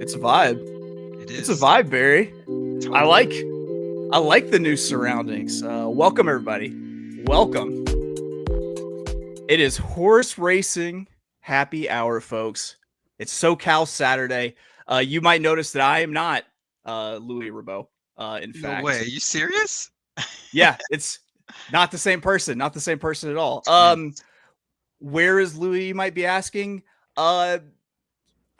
It's a vibe. It It's a is. vibe, Barry. I Totally. like I like the new surroundings. Welcome everybody. Welcome. It is horse racing happy hour, folks. It's SoCal Saturday. You might notice that I am not Louis Rabot. In No way. Are fact, you serious? yeah, it's not the same person. Not the same person at all. Jeez. Where is Louis? You might be asking. Uh,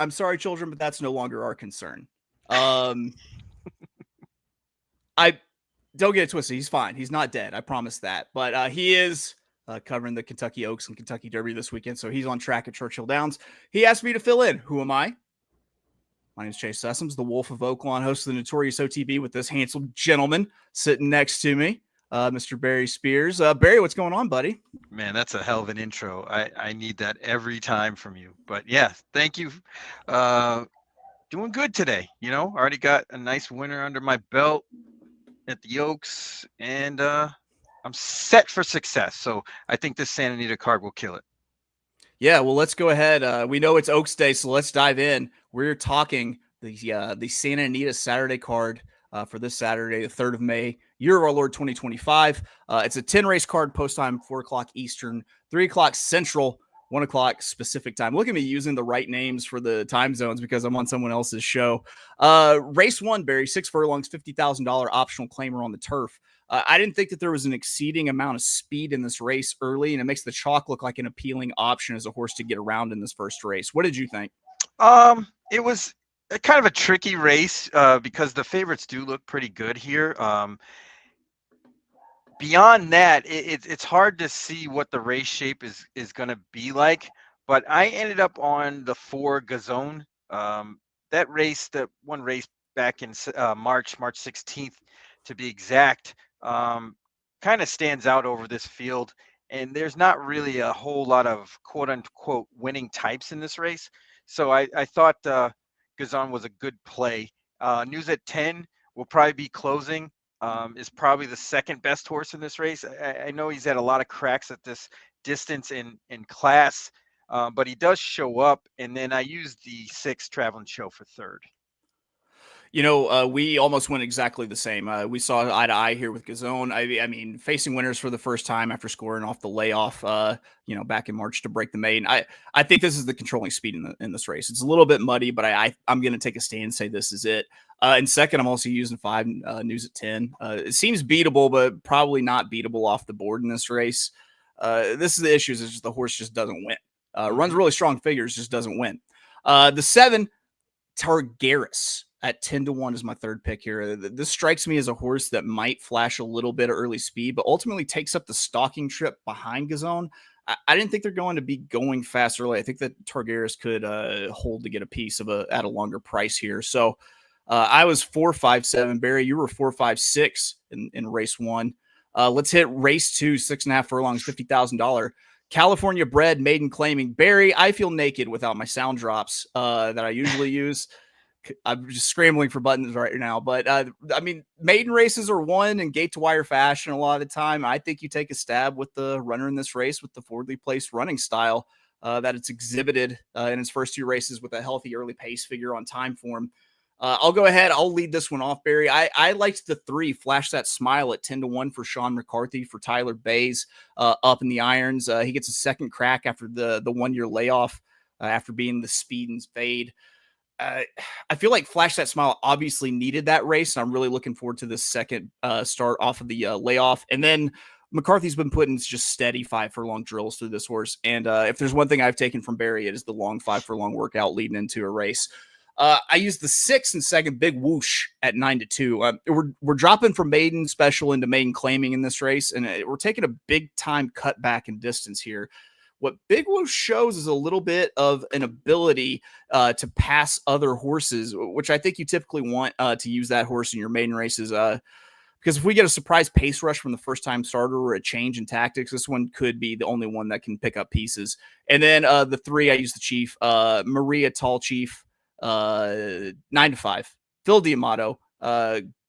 I'm sorry, children, but that's no longer our concern. Um, I don't get it twisted. He's fine. He's not dead. I promise that. But he is covering the Kentucky Oaks and Kentucky Derby this weekend. So he's on track at Churchill Downs. He asked me to fill in. Who am I? My name is Chase Sessoms, the Wolf of Oaklawn, host of the Notorious OTB, with this handsome gentleman sitting next to me, Mr. Barry Spears. Barry, what's going on, buddy? Man, that's a hell of an intro. I need that every time from you. But yeah, thank you. Doing good today. Already got a nice winner under my belt at the Oaks, and I'm set for success. So I think this Santa Anita card will kill it. Yeah, well, let's go ahead. We know it's Oaks Day, so let's dive in. We're talking the Santa Anita Saturday card for this Saturday, the 3rd of May, year of our Lord 2025. It's a 10 race card, post time 4 o'clock Eastern, 3 o'clock Central, 1 o'clock specific time. Look at me using the right names for the time zones because I'm on someone else's show. Race 1, Barry, 6 furlongs, $50,000 optional claimer on the turf. I didn't think that there was an exceeding amount of speed in this race early, and it makes the chalk look like an appealing option as a horse to get around in this first race. What did you think? It was kind of a tricky race because the favorites do look pretty good here. Beyond that, it's hard to see what the race shape is going to be like. But I ended up on the 4 Gazone. That race, that one race back in March 16th, to be exact, kind of stands out over this field. And there's not really a whole lot of quote unquote winning types in this race. So I thought Gazon was a good play. News at 10 will probably be closing. Is probably the second best horse in this race. I know he's had a lot of cracks at this distance in class, but he does show up. And then I used the 6 Traveling Show for 3rd. We almost went exactly the same. We saw eye to eye here with Gazone. I mean, facing winners for the first time after scoring off the layoff, back in March to break the main. I think this is the controlling speed in this race. It's a little bit muddy, but I'm going to take a stand and say this is it. And second, I'm also using 5 News at 10. It seems beatable, but probably not beatable off the board in this race. This is the issue: is just the horse just doesn't win. Runs really strong figures, just doesn't win. The 7 Targaris at 10-1 is my 3rd pick here. This strikes me as a horse that might flash a little bit of early speed, but ultimately takes up the stalking trip behind Gazone. I didn't think they're going to be going fast early. I think that Targaris could hold to get a piece of at a longer price here. So I was 4-5-7. Barry, you were 4-5-6 in race 1. Let's hit race 2, 6.5 furlongs, $50,000. California bred maiden claiming. Barry, I feel naked without my sound drops that I usually use. I'm just scrambling for buttons right now, but maiden races are won in gate to wire fashion a lot of the time. I think you take a stab with the runner in this race with the forwardly placed running style that it's exhibited in its first 2 races with a healthy early pace figure on time form. I'll go ahead. I'll lead this one off, Barry. I liked the 3 Flash That Smile at 10-1 for Sean McCarthy for Tyler Bays up in the irons. He gets a second crack after the 1-year layoff after being the speed and fade. I feel like Flash That Smile obviously needed that race, and I'm really looking forward to this second start off of the layoff. And then McCarthy's been putting just steady 5 furlong drills through this horse. And if there's one thing I've taken from Barry, it is the long 5 furlong workout leading into a race. I used the 6 and 2nd Big Whoosh at 9-2. We're dropping from maiden special into maiden claiming in this race, and we're taking a big time cut back in distance here. What Big Whoosh shows is a little bit of an ability to pass other horses, which I think you typically want to use that horse in your maiden races. Because if we get a surprise pace rush from the first time starter or a change in tactics, this one could be the only one that can pick up pieces. And then the 3, I use the Chief, Maria Tall Chief, 9-5. Phil D'Amato,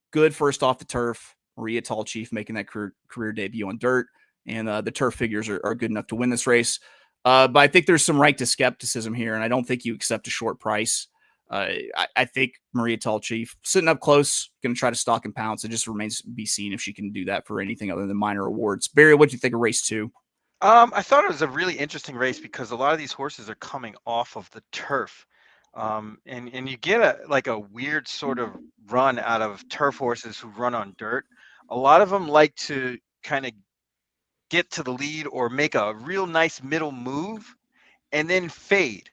good first off the turf. Maria Tall Chief making that career debut on dirt. And the turf figures are good enough to win this race. But I think there's some right to skepticism here, and I don't think you accept a short price. I think Maria Tallchief sitting up close, going to try to stalk and pounce. It just remains to be seen if she can do that for anything other than minor awards. Barry, what do you think of race 2? I thought it was a really interesting race because a lot of these horses are coming off of the turf. And you get a weird sort of run out of turf horses who run on dirt. A lot of them like to kind of get to the lead or make a real nice middle move and then fade.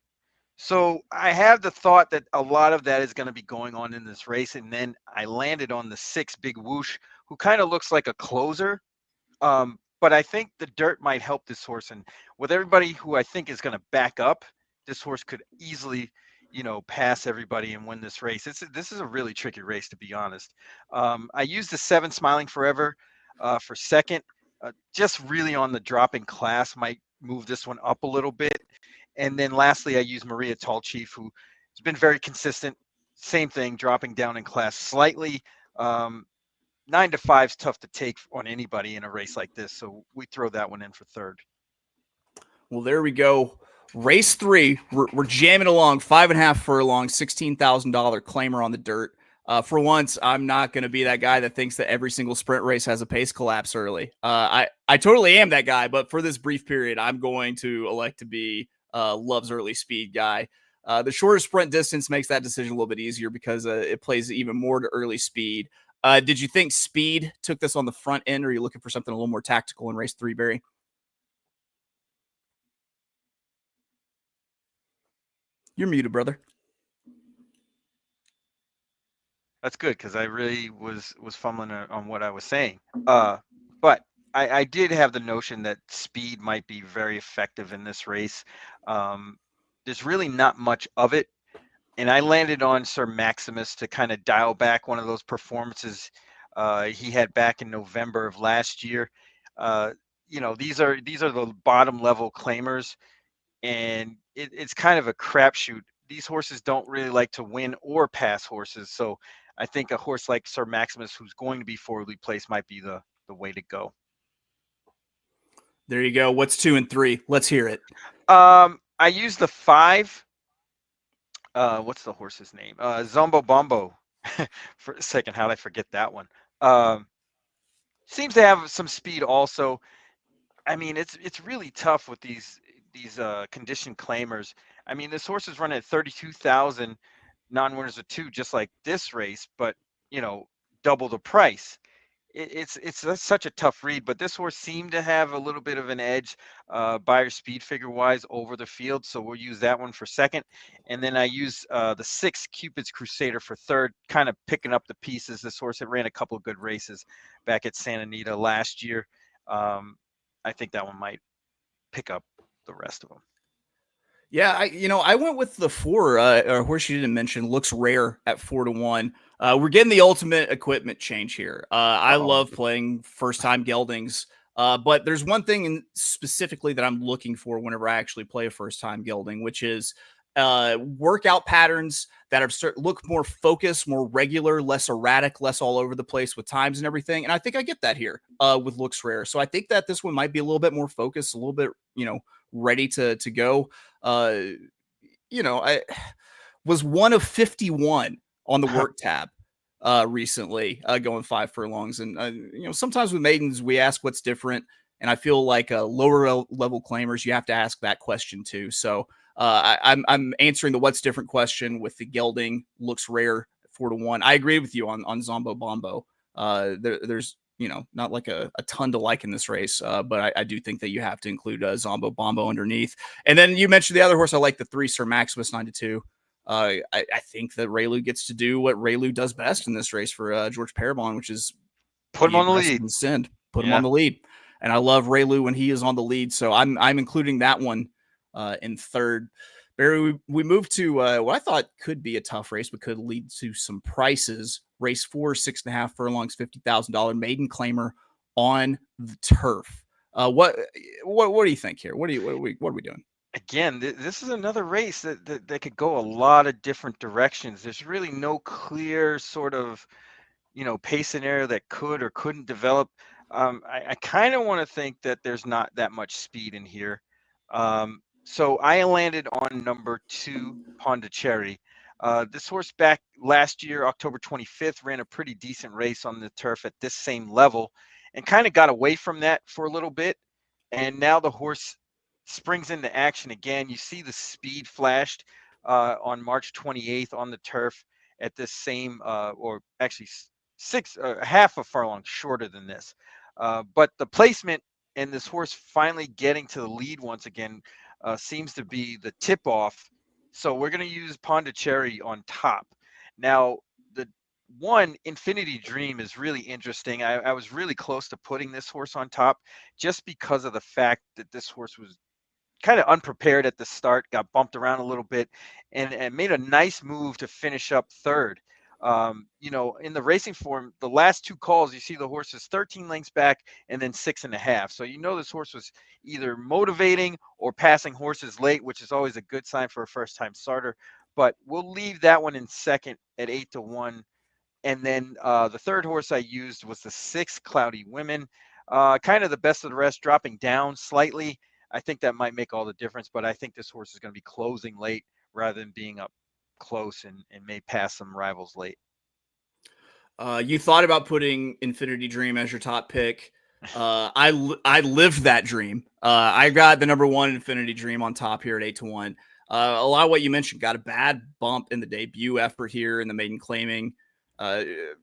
So I have the thought that a lot of that is going to be going on in this race. And then I landed on the 6 Big Whoosh, who kind of looks like a closer. But I think the dirt might help this horse. And with everybody who I think is going to back up, this horse could easily, pass everybody and win this race. This is a really tricky race, to be honest. I used the 7 Smiling Forever for second. Just really on the dropping class might move this one up a little bit. And then lastly, I use Maria Tallchief, who has been very consistent. Same thing, dropping down in class slightly. 9 to 5 is tough to take on anybody in a race like this, so we throw that one in for third. Well, there we go. Race 3, we're jamming along, 5.5 furlongs, $16,000 claimer on the dirt. For once, I'm not going to be that guy that thinks that every single sprint race has a pace collapse early. I totally am that guy, but for this brief period, I'm going to elect to be Love's early speed guy. The shorter sprint distance makes that decision a little bit easier because it plays even more to early speed. Did you think speed took this on the front end, or are you looking for something a little more tactical in race 3, Barry? You're muted, brother. That's good because I really was fumbling on what I was saying. But I did have the notion that speed might be very effective in this race. There's really not much of it. And I landed on Sir Maximus to kind of dial back one of those performances he had back in November of last year. These are the bottom level claimers, and it's kind of a crapshoot. These horses don't really like to win or pass horses, so I think a horse like Sir Maximus, who's going to be forwardly placed, might be the way to go. There you go. What's 2 and 3? Let's hear it. I used the 5. What's the horse's name? Zombo Bombo. For a second, how did I forget that one? Seems to have some speed also. I mean, it's really tough with these conditioned claimers. I mean, this horse is running at 32,000 non-winners of 2, just like this race, but double the price. It's such a tough read, but this horse seemed to have a little bit of an edge, Beyer speed figure wise over the field, so we'll use that one for second. And then I use the 6 Cupid's Crusader for third, kind of picking up the pieces. This horse had ran a couple of good races back at Santa Anita last year. I think that one might pick up the rest of them. Yeah, I went with the 4. A horse you didn't mention, Looks Rare at 4-1. We're getting the ultimate equipment change here. I love playing first time geldings, but there's one thing specifically that I'm looking for whenever I actually play a first time gelding, which is workout patterns that look more focused, more regular, less erratic, less all over the place with times and everything. And I think I get that here with Looks Rare. So I think that this one might be a little bit more focused, a little bit, ready to go. I was one of 51 on the work tab recently, going 5 furlongs. And, sometimes with maidens, we ask what's different. And I feel like lower level claimers, you have to ask that question too. So I'm answering the what's different question with the gelding Looks Rare 4-1. I agree with you on Zombo Bombo. There's not like a ton to like in this race, but I do think that you have to include Zombo Bombo underneath. And then you mentioned the other horse. I like the 3 Sir Maximus 9-2. I think that Raylu gets to do what Raylu does best in this race for George Parabon, which is put him on the lead and send, put him on the lead. And I love Raylu when he is on the lead. So I'm including that one in third. Barry, we moved to what I thought could be a tough race, but could lead to some prices. Race 4, 6.5 furlongs, $50,000 maiden claimer on the turf. What do you think here? What are we doing? Again, this is another race that could go a lot of different directions. There's really no clear sort of pace scenario that could or couldn't develop. I kind of want to think that there's not that much speed in here. So I landed on number 2, Pondicherry. This horse back last year, October 25th, ran a pretty decent race on the turf at this same level and kind of got away from that for a little bit. And now the horse springs into action again. You see the speed flashed on March 28th on the turf at this same, or actually half a furlong shorter than this. But the placement and this horse finally getting to the lead once again seems to be the tip off. So we're going to use Pondicherry on top. Now, the one Infinity Dream is really interesting. I was really close to putting this horse on top just because of the fact that this horse was kind of unprepared at the start, got bumped around a little bit, and made a nice move to finish up third. In the racing form, the last two calls, you see the horse is 13 lengths back and then 6.5. So this horse was either motivating or passing horses late, which is always a good sign for a first-time starter. But we'll leave that one in second at 8-1. And then the third horse I used was the 6 Cloudy Women, kind of the best of the rest, dropping down slightly. I think that might make all the difference, but I think this horse is going to be closing late rather than being up close and may pass some rivals late. You thought about putting Infinity Dream as your top pick. I lived that dream. I got the number 1 Infinity Dream on top here at 8-1. A lot of what you mentioned got a bad bump in the debut effort here in the maiden claiming.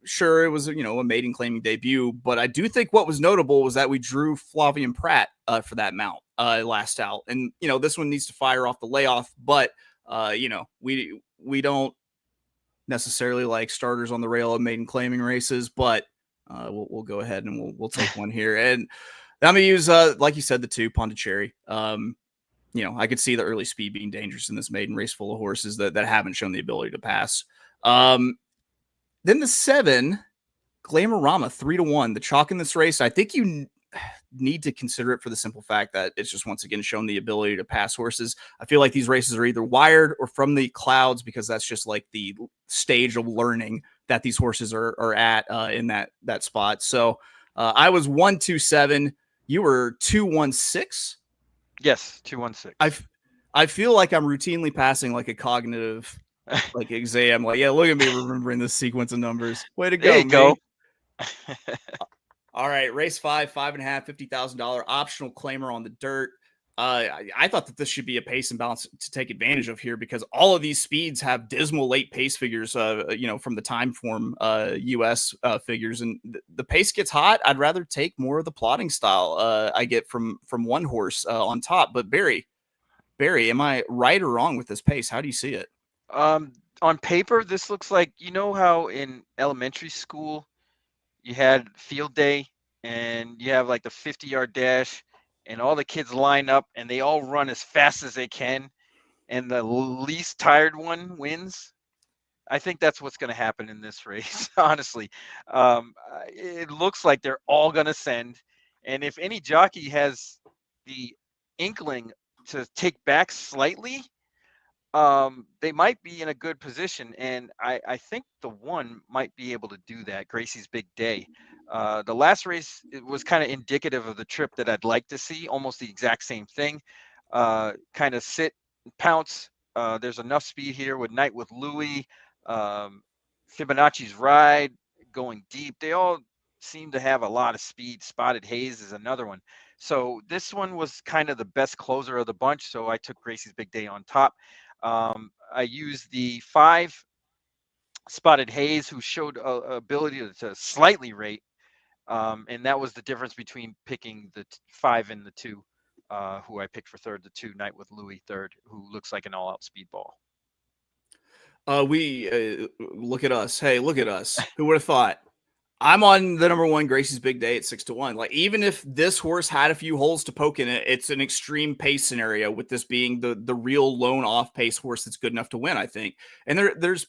Sure, it was a maiden claiming debut, but I do think what was notable was that we drew Flavian Pratt for that mount last out, and this one needs to fire off the layoff, but we don't necessarily like starters on the rail of maiden claiming races, but we'll go ahead and we'll take one here, and I'm gonna use like you said, the 2 Pondicherry. I could see the early speed being dangerous in this maiden race full of horses that haven't shown the ability to pass. Then the 7, Glamorama, 3-1. The chalk in this race, I think you need to consider it for the simple fact that it's just once again shown the ability to pass horses. I feel like these races are either wired or from the clouds because that's just like the stage of learning that these horses are at in that spot. So I was 1-2-7. You were 2-1-6. Yes, 2-1-6. I feel like I'm routinely passing like a cognitive like exam. Like, yeah, look at me remembering this sequence of numbers. Way to go, there you go. All right, race 5, 5.5, $50,000 optional claimer on the dirt. I thought that this should be a pace and balance to take advantage of here because all of these speeds have dismal late pace figures, from the time form US figures, and the pace gets hot. I'd rather take more of the plotting style I get from one horse on top. But Barry, am I right or wrong with this pace? How do you see it? On paper, this looks like, how in elementary school you had field day and you have like the 50-yard dash and all the kids line up and they all run as fast as they can and the least tired one wins. I think that's what's going to happen in this race, honestly. It looks like they're all going to send. And if any jockey has the inkling to take back slightly, they might be in a good position, and I think the 1 might be able to do that. Gracie's Big Day. The last race, it was kind of indicative of the trip that I'd like to see, almost the exact same thing. Kind of sit, pounce. There's enough speed here with Night with Louis, Fibonacci's Ride, going deep. They all seem to have a lot of speed. Spotted Haze is another one. So this one was kind of the best closer of the bunch, so I took Gracie's Big Day on top. I used the 5 Spotted Haze, who showed ability to slightly rate, and that was the difference between picking the 5 and the 2, who I picked for third. The 2 Night with Louis third, who looks like an all-out speedball. We look at us. Hey, look at us. Who would have thought? I'm on the number 1 Gracie's Big Day at 6-1. Like, even if this horse had a few holes to poke in it, it's an extreme pace scenario with this being the real lone off pace horse that's good enough to win, I think. And there's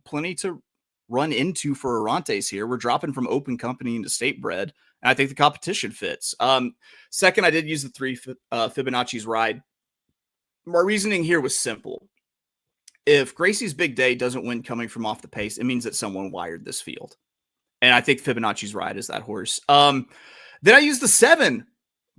plenty to run into for Orontes here. We're dropping from open company into state bred, and I think the competition fits. Second, I did use the 3 Fibonacci's Ride. My reasoning here was simple. If Gracie's Big Day doesn't win coming from off the pace, it means that someone wired this field. And I think Fibonacci's Ride is that horse. Then I used the 7,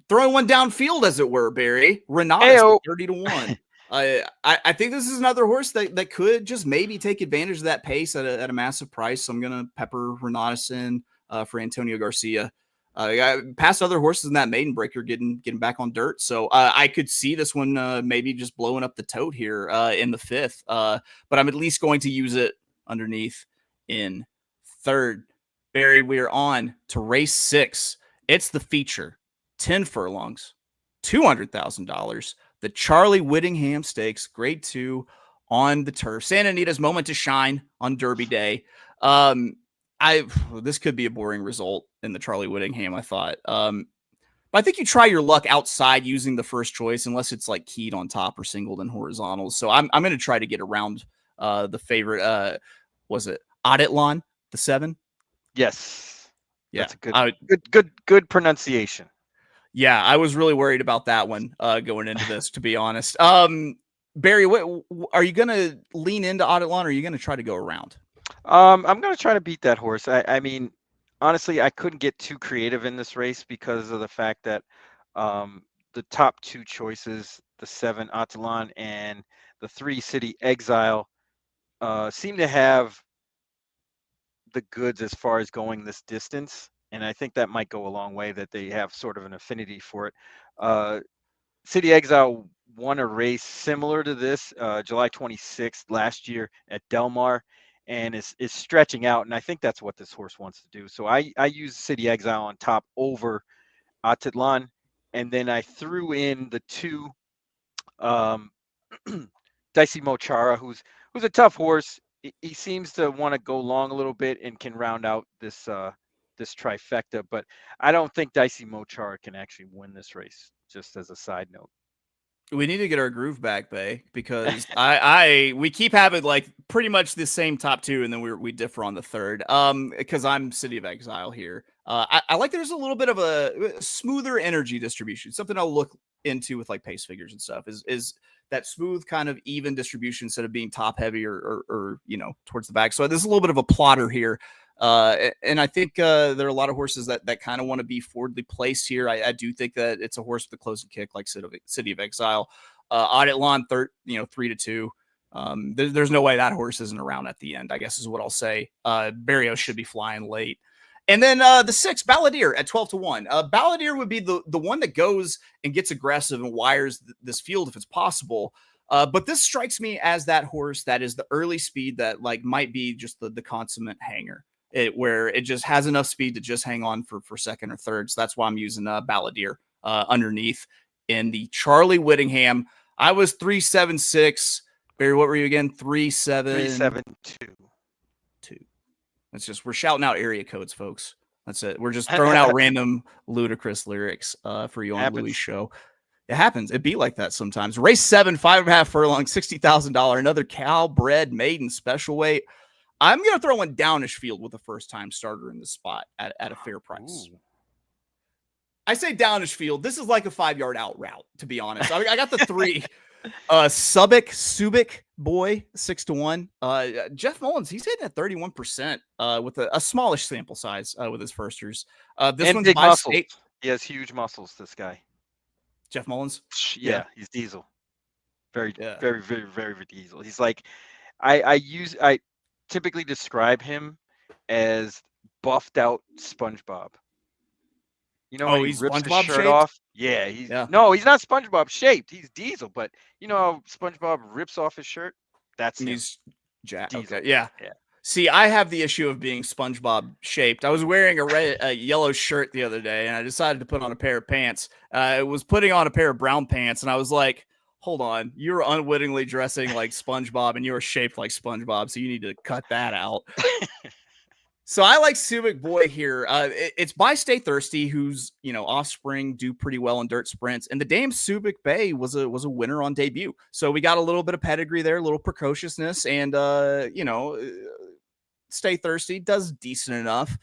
throwing one downfield, as it were, Barry. Renata, 30-1. I think this is another horse that could just maybe take advantage of that pace at a massive price. So I'm going to pepper Renatus in for Antonio Garcia. Past other horses in that maiden breaker getting back on dirt. So I could see this one maybe just blowing up the tote here in the fifth. But I'm at least going to use it underneath in third. Barry, we are on to race 6. It's the feature. 10 furlongs, $200,000. The Charlie Whittingham Stakes, Grade 2 on the turf. Santa Anita's moment to shine on Derby Day. This could be a boring result in the Charlie Whittingham, I thought. But I think you try your luck outside using the first choice, unless it's like keyed on top or singled in horizontals. So I'm going to try to get around the favorite. Was it Aditlon, the 7? Yes. Yeah. That's a good pronunciation. Yeah, I was really worried about that one going into this, to be honest. Barry, what are you going to lean into Aditlon, or are you going to try to go around? I'm going to try to beat that horse. I mean, honestly, I couldn't get too creative in this race because of the fact that the top 2 choices, the 7 Atalon and the 3 City Exile, seem to have the goods as far as going this distance. And I think that might go a long way, that they have sort of an affinity for it. City Exile won a race similar to this July 26th last year at Del Mar, and is stretching out. And I think that's what this horse wants to do. So I use City Exile on top over Atitlan. And then I threw in the 2 Dicey Mochara, who's a tough horse. He seems to want to go long a little bit and can round out this this trifecta, but I don't think Dicey Mochara can actually win this race, just as a side note. We need to get our groove back, Bay, because we keep having like pretty much the same top 2, and then we differ on the third. Because I'm City of Exile here. I like there's a little bit of a smoother energy distribution. Something I'll look into with like pace figures and stuff is that smooth kind of even distribution instead of being top heavy or towards the back. So there's a little bit of a plotter here. And I think there are a lot of horses that kind of want to be forwardly placed here. I do think that it's a horse with a closing kick like City of Exile. Aditlon, 3-2. There's no way that horse isn't around at the end, I guess is what I'll say. Barrios should be flying late. And then the 6, Balladeer at 12-1. Balladeer would be the one that goes and gets aggressive and wires this field if it's possible. But this strikes me as that horse that is the early speed that like might be just the consummate hanger. Where it just has enough speed to just hang on for second or third. So that's why I'm using Balladeer underneath. In the Charlie Whittingham, I was 3-7-6. Barry, what were you again? 3-7-2. That's just, we're shouting out area codes, folks. That's it. We're just throwing out random ludicrous lyrics for you on Louis' show. It happens. It be like that sometimes. Race 7, 5.5 furlong, $60,000. Another cow bred maiden special weight. I'm going to throw one Downish Field with a first-time starter in the spot at a fair price. Ooh. I say Downish Field. This is like a 5-yard out route, to be honest. I got the 3. Subic boy, 6-1. Jeff Mullins, he's hitting at 31% with a smallish sample size with his firsters. This and one's big by muscles. state. He has huge muscles, this guy. Jeff Mullins? Yeah. He's diesel. Very, very, very, very diesel. He's like, I typically describe him as buffed out SpongeBob. You know, when he rips SpongeBob his shirt shaped? off? Yeah, No, he's not SpongeBob shaped. He's Diesel, but you know how SpongeBob rips off his shirt? That's him. He's Jack. Okay, yeah. See, I have the issue of being SpongeBob shaped. I was wearing a yellow shirt the other day, and I decided to put on a pair of pants. I was putting on a pair of brown pants, and I was like, hold on, you were unwittingly dressing like SpongeBob, and you were shaped like SpongeBob, so you need to cut that out. So I like Subic Boy here. It's by Stay Thirsty, whose offspring do pretty well in dirt sprints, and the Dame Subic Bay was a winner on debut. So we got a little bit of pedigree there, a little precociousness, and Stay Thirsty does decent enough.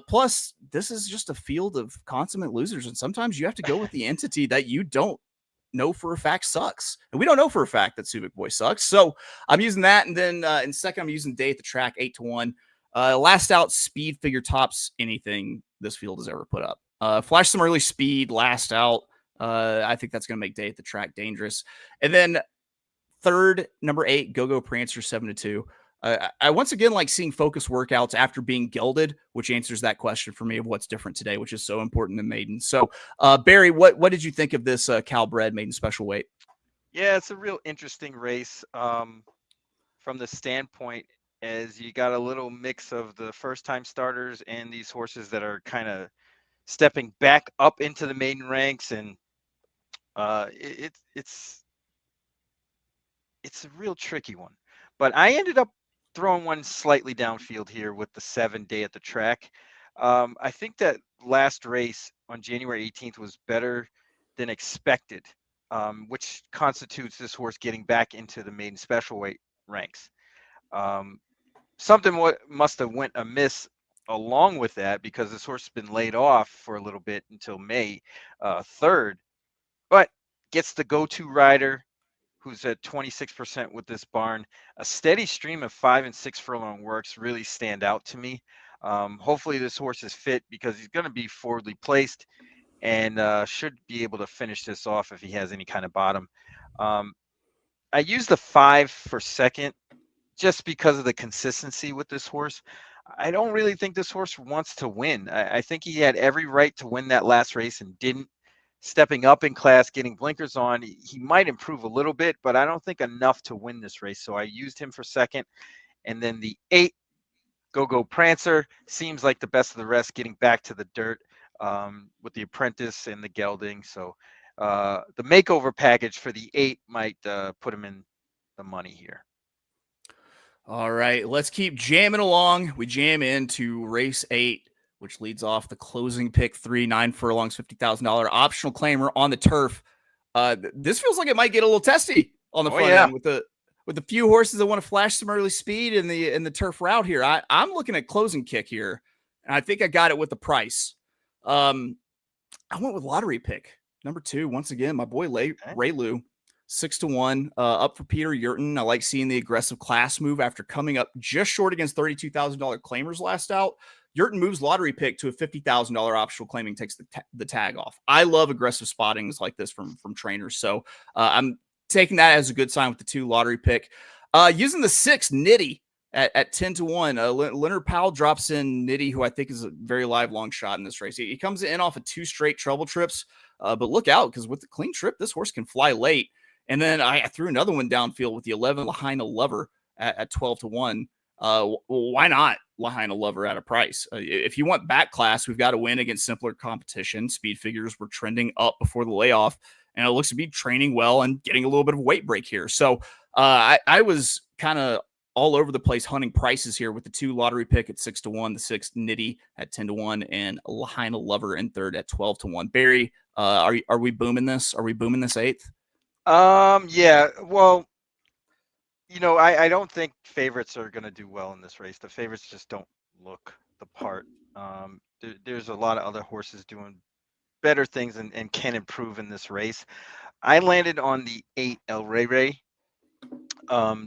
Plus, this is just a field of consummate losers, and sometimes you have to go with the entity that you don't know for a fact sucks, and we don't know for a fact that Subic Boy sucks. So I'm using that, and then in second, I'm using Day at the Track, 8-1. Last out speed figure tops anything this field has ever put up. Flash some early speed, last out. I think that's going to make Day at the Track dangerous. And then Third, number 8, Go Go Prancer 7-2. I once again like seeing focus workouts after being gelded, which answers that question for me of what's different today, which is so important in maiden. So, Barry, what did you think of this Cal bred maiden special weight? Yeah, it's a real interesting race from the standpoint as you got a little mix of the first time starters and these horses that are kind of stepping back up into the maiden ranks, and it's a real tricky one. But I ended up throwing one slightly downfield here with the 7 Day at the Track. I think that last race on January 18th was better than expected, which constitutes this horse getting back into the maiden special weight ranks. Something must have went amiss along with that, because this horse has been laid off for a little bit until May 3rd, but gets the go-to rider who's at 26% with this barn. A steady stream of 5 and 6 furlong works really stand out to me. Hopefully this horse is fit, because he's going to be forwardly placed and should be able to finish this off if he has any kind of bottom. I use the 5 for second just because of the consistency with this horse. I don't really think this horse wants to win. I think he had every right to win that last race and didn't. Stepping up in class, getting blinkers on, he might improve a little bit, but I don't think enough to win this race. So I used him for second. And then the 8, Go Go Prancer, seems like the best of the rest, getting back to the dirt with the apprentice and the gelding. So the makeover package for the 8 might put him in the money here. All right, let's keep jamming along. We jam into race 8, which leads off the closing pick 3, 9 furlongs, $50,000 optional claimer on the turf. This feels like it might get a little testy on the front end with the few horses that want to flash some early speed in the turf route here. I'm looking at closing kick here, and I think I got it with the price. I went with lottery pick number 2. Once again, my boy Ray Lou. 6-1, up for Peter Yurton. I like seeing the aggressive class move after coming up just short against $32,000 claimers last out. Yurton moves lottery pick to a $50,000 optional claiming, takes the tag off. I love aggressive spottings like this from trainers. So I'm taking that as a good sign with the 2 lottery pick. Using the 6 Nitty at 10-1. Leonard Powell drops in Nitty, who I think is a very live long shot in this race. He comes in off of 2 straight trouble trips, but look out, because with the clean trip, this horse can fly late. And then I threw another one downfield with the 11 Lahaina Lover at 12-1. Why not Lahaina Lover at a price? If you want back class, we've got to win against simpler competition. Speed figures were trending up before the layoff, and it looks to be training well and getting a little bit of a weight break here. So I was kind of all over the place hunting prices here with the 2 lottery pick at 6-1, the 6 Nitty at 10-1, and Lahaina Lover in third at 12-1. Barry, are we booming this? Are we booming this 8th? Yeah, well, I don't think favorites are going to do well in this race. The favorites just don't look the part. There's a lot of other horses doing better things and can improve in this race. I landed on the 8 El Rey Rey.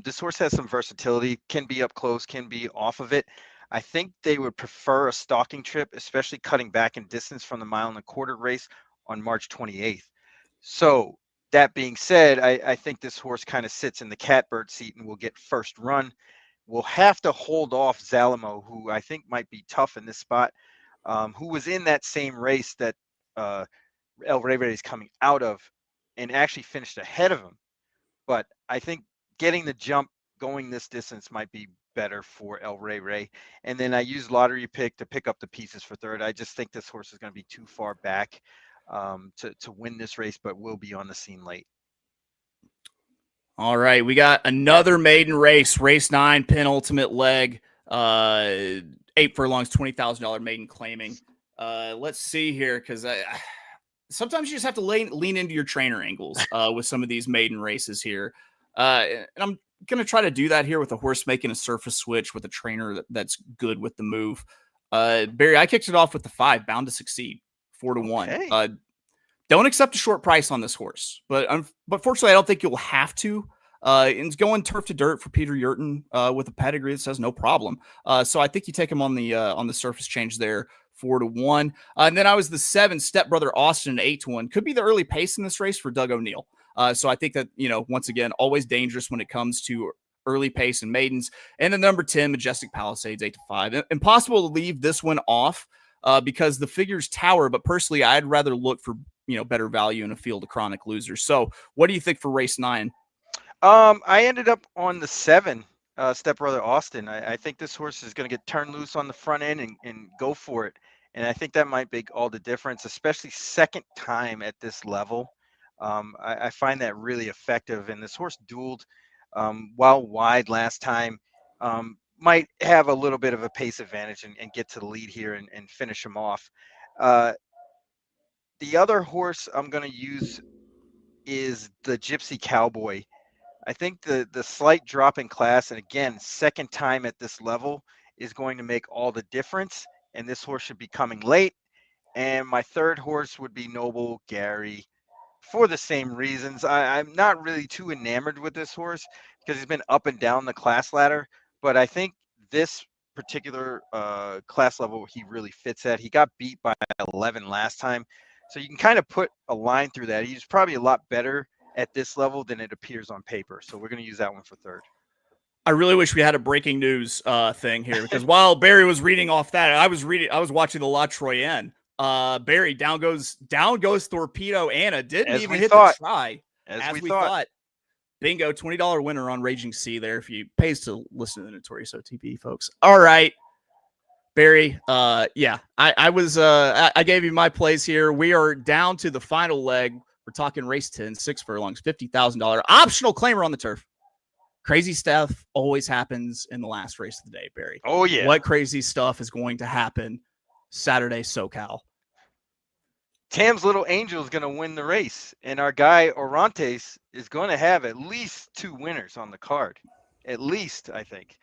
This horse has some versatility, can be up close, can be off of it. I think they would prefer a stalking trip, especially cutting back in distance from the 1.25 mile race on March 28th. So that being said, I think this horse kind of sits in the catbird seat and will get first run. We'll have to hold off Zalamo, who I think might be tough in this spot, who was in that same race that El Rey Rey is coming out of and actually finished ahead of him. But I think getting the jump going this distance might be better for El Rey Rey. And then I used lottery pick to pick up the pieces for third. I just think this horse is going to be too far back to win this race, but will be on the scene late. All right, we got another maiden race, race 9, penultimate leg, 8 furlongs, $20,000 maiden claiming. Let's see here, because sometimes you just have to lean into your trainer angles with some of these maiden races here. And I'm going to try to do that here with a horse making a surface switch with a trainer that's good with the move. Barry, I kicked it off with the 5, Bound to Succeed. 4-1. Okay. Don't accept a short price on this horse, but fortunately, I don't think you'll have to. It's going turf to dirt for Peter Yurton with a pedigree that says no problem. So I think you take him on the surface change there, 4-1. And then I was the 7 Stepbrother Austin, 8-1. Could be the early pace in this race for Doug O'Neill. So I think that, once again, always dangerous when it comes to early pace and maidens. And the number 10, Majestic Palisades, 8-5. Impossible to leave this one off because the figures tower, but personally, I'd rather look for, better value in a field of chronic losers. So what do you think for race 9? I ended up on the 7, Stepbrother Austin. I think this horse is going to get turned loose on the front end and go for it. And I think that might make all the difference, especially second time at this level. I find that really effective. And this horse dueled while wide last time. Might have a little bit of a pace advantage and get to the lead here and finish him off. The other horse I'm going to use is the Gypsy Cowboy. I think the slight drop in class, and again, second time at this level, is going to make all the difference. And this horse should be coming late. And my third horse would be Noble Gary for the same reasons. I'm not really too enamored with this horse because he's been up and down the class ladder. But I think this particular class level he really fits at. He got beat by 11 last time. So you can kind of put a line through that. He's probably a lot better at this level than it appears on paper. So we're going to use that one for third. I really wish we had a breaking news thing here because while Barry was reading off that, I was watching the La Troyenne. Barry, down goes Torpedo Anna. Didn't even hit the try. As we thought. Bingo, $20 winner on Raging Sea there if you pays to listen to the Notorious OTP, folks. All right. Barry, yeah, I gave you my plays here. We are down to the final leg. We're talking race 10, 6 furlongs, $50,000 optional claimer on the turf. Crazy stuff always happens in the last race of the day, Barry. Oh, yeah. What crazy stuff is going to happen Saturday, SoCal? Tam's Little Angel is going to win the race, and our guy Orantes is going to have at least 2 winners on the card. At least, I think.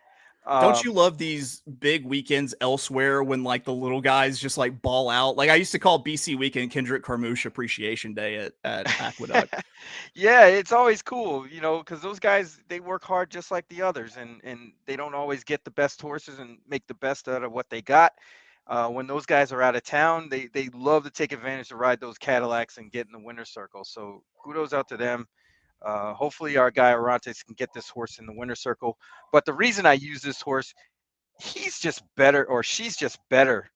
Don't you love these big weekends elsewhere when like the little guys just like ball out? Like I used to call BC Weekend Kendrick Carmouche Appreciation Day at Aqueduct. Yeah, it's always cool, because those guys, they work hard just like the others, and they don't always get the best horses and make the best out of what they got. When those guys are out of town, they love to take advantage to ride those Cadillacs and get in the winner's circle. So kudos out to them. Hopefully our guy Orantes can get this horse in the winner's circle. But the reason I use this horse, he's just better, or she's just better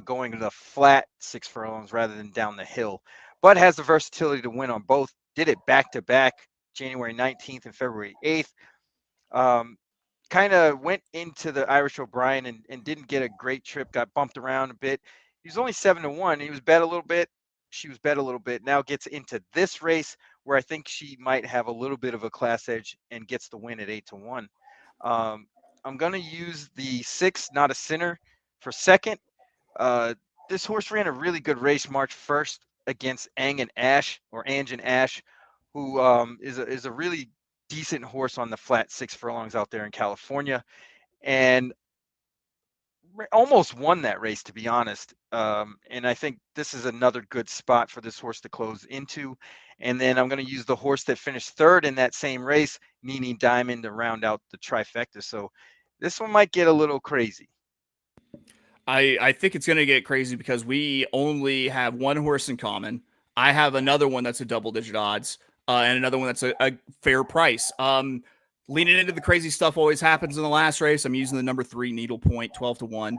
going to the flat 6 furlongs rather than down the hill, but has the versatility to win on both. Did it back-to-back, January 19th and February 8th. Kind of went into the Irish O'Brien and didn't get a great trip, got bumped around a bit. He was only 7-1. He was bet a little bit. She was bet a little bit. Now gets into this race where I think she might have a little bit of a class edge and gets the win at 8-1. I'm going to use the 6, Not a Sinner, for second. This horse ran a really good race March 1st against Ange and Ash, who is a really decent horse on the flat 6 furlongs out there in California, and almost won that race, to be honest. And I think this is another good spot for this horse to close into. And then I'm going to use the horse that finished third in that same race, Nini Diamond, to round out the trifecta. So this one might get a little crazy. I think it's going to get crazy because we only have one horse in common. I have another one that's a double-digit odds. And another one that's a fair price. Leaning into the crazy stuff always happens in the last race. I'm using the number 3 Needle Point, 12-1.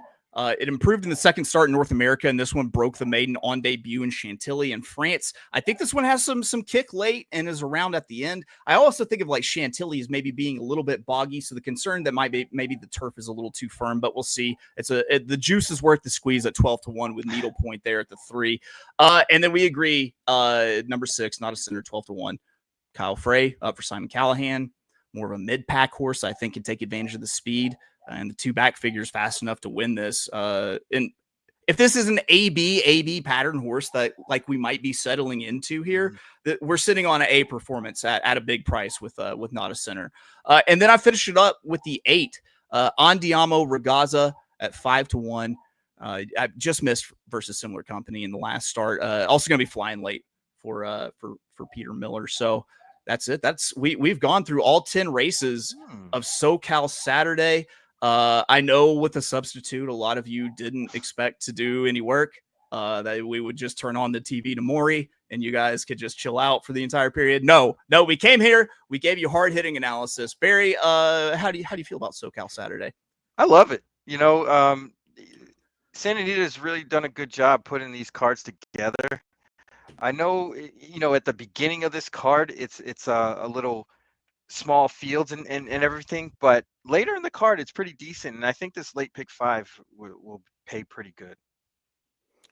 It improved in the second start in North America, and this one broke the maiden on debut in Chantilly in France. I think this one has some kick late and is around at the end. I also think of like Chantilly as maybe being a little bit boggy, so the concern that maybe the turf is a little too firm, but we'll see. The juice is worth the squeeze at 12-1 with Needle Point there at the 3. And then we agree, number 6, Not a Sinner, 12-1. Kyle Frey for Simon Callahan. More of a mid-pack horse, I think, can take advantage of the speed and the 2 back figures fast enough to win this. And if this is an AB pattern horse that like we might be settling into here, that we're sitting on an A performance at a big price with Not a Sinner. And then I finished it up with the 8, Andiamo Ragazza at 5-1. I just missed versus similar company in the last start. Also going to be flying late for Peter Miller. So that's it. We've gone through all 10 races of SoCal Saturday. I know with the substitute, a lot of you didn't expect to do any work, that we would just turn on the TV to Maury and you guys could just chill out for the entire period. No, we came here, we gave you hard hitting analysis. Barry, how do you feel about SoCal Saturday? I love it. Santa Anita has really done a good job putting these cards together. I know, at the beginning of this card, it's a little small fields and everything, but later in the card, it's pretty decent. And I think this late pick 5 will pay pretty good.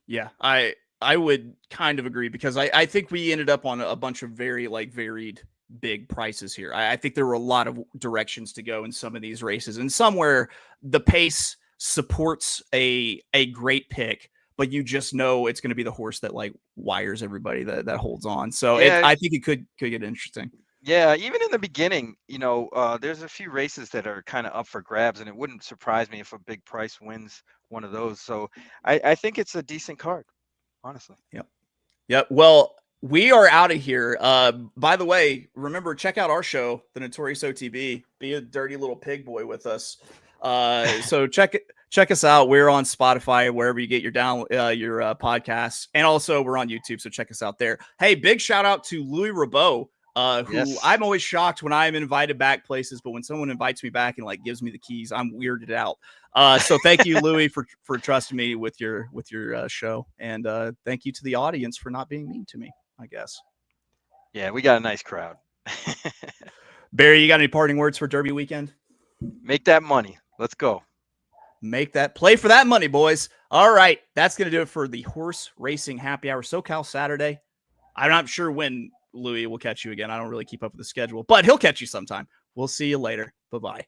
Yeah, I would kind of agree, because I think we ended up on a bunch of very varied big prices here. I think there were a lot of directions to go in some of these races, and somewhere the pace supports a great pick, but you just know it's going to be the horse that wires everybody that holds on. So I think it could get interesting. Yeah, even in the beginning, there's a few races that are kind of up for grabs, and it wouldn't surprise me if a big price wins one of those. So I think it's a decent card, honestly. Yep. Well, we are out of here. By the way, remember, check out our show, The Notorious OTB. Be a dirty little pig boy with us. So check us out. We're on Spotify, wherever you get your podcasts, and also we're on YouTube. So check us out there. Hey, big shout out to Louis Rabot, who Yes. I'm always shocked when I'm invited back places, but when someone invites me back and gives me the keys, I'm weirded out. So thank you, Louis, for trusting me with your show, and thank you to the audience for not being mean to me, I guess. Yeah, we got a nice crowd. Barry, you got any parting words for Derby weekend? Make that money. Let's go. Make that play for that money, boys. All right, that's going to do it for the Horse Racing Happy Hour SoCal Saturday. I'm not sure when Louis will catch you again. I don't really keep up with the schedule, but he'll catch you sometime. We'll see you later. Bye-bye.